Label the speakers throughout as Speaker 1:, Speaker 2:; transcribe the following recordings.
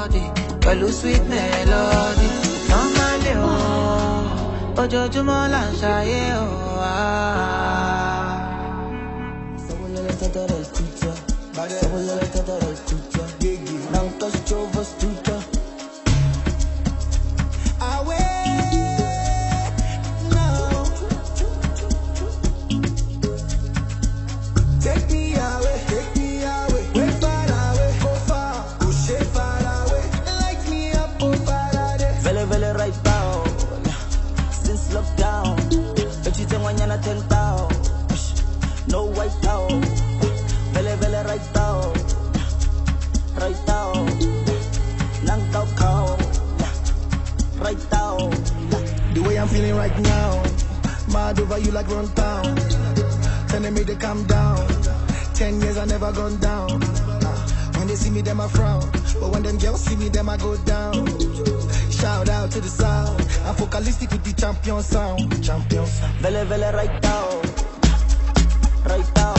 Speaker 1: body, pẹ̀lú sweet melody. Normally ojoojúmọ́ là ń ṣayé o. Não tô chuva, studio.
Speaker 2: Take me away, way far away, go far, push it far away, light me up, oh Faraday.
Speaker 1: Vele right now, since lockdown, everything mañana 10,000, no white out. Vele right now, nang tao kao, right now.
Speaker 2: The way I'm feeling right now, mad over you like run town. Telling me to calm down. 10 years I never gone down. When they see me, them I frown. But when them girls see me, them I go down. Shout out to the sound. I'm focalistic with the champion sound.
Speaker 1: Vele right now, right now.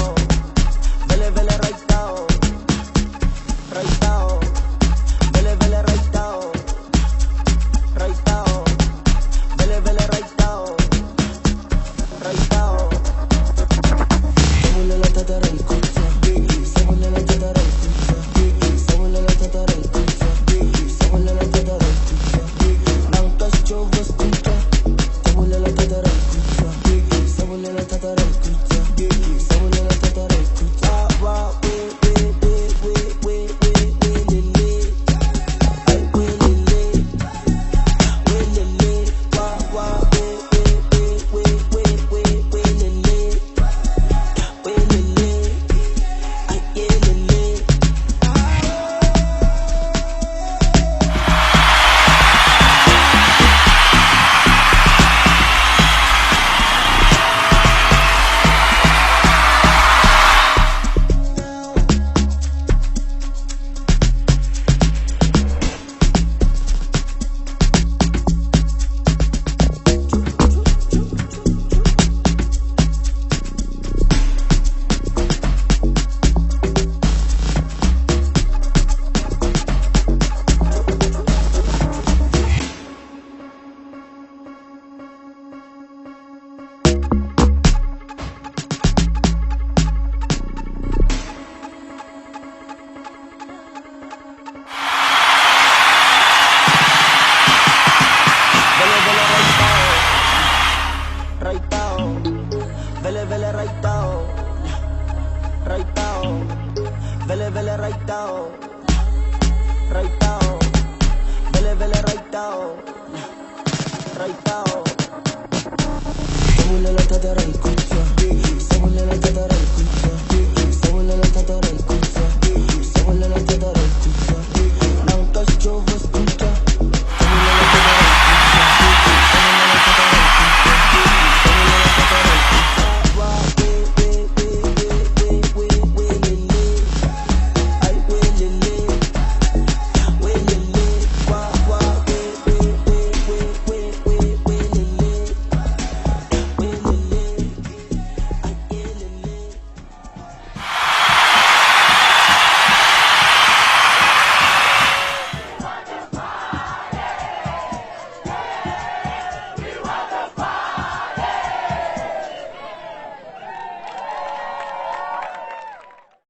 Speaker 1: Vele right now, right now. Vele right now, right now. Vele right now, right now. Vele right now, right now. Vele right now, right now. Vele right now, right now.